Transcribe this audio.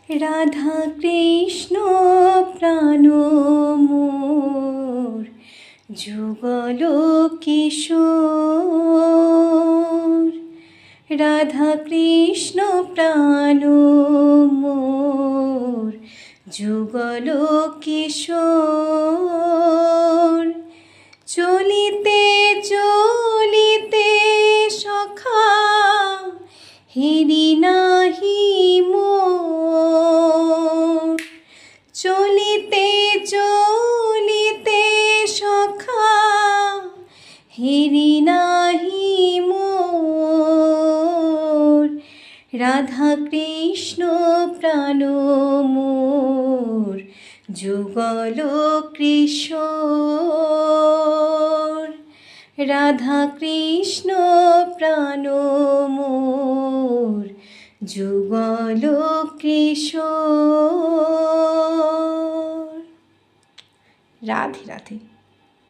রাধা কৃষ্ণ প্রাণ মোর, যুগল কিশোর। রাধা কৃষ্ণ প্রাণ মোর, যুগল কিশোর। চলিতে চলিতে সখা হেরি নাহি মোর। চলিতে চলিতে সখা হেরি নাহি মোর। রাধা কৃষ্ণ প্রাণ মোর, যুগল কিশোর। রাধা কৃষ্ণ প্রাণ মোর, যুগল কিশোর। রাধে রাধে।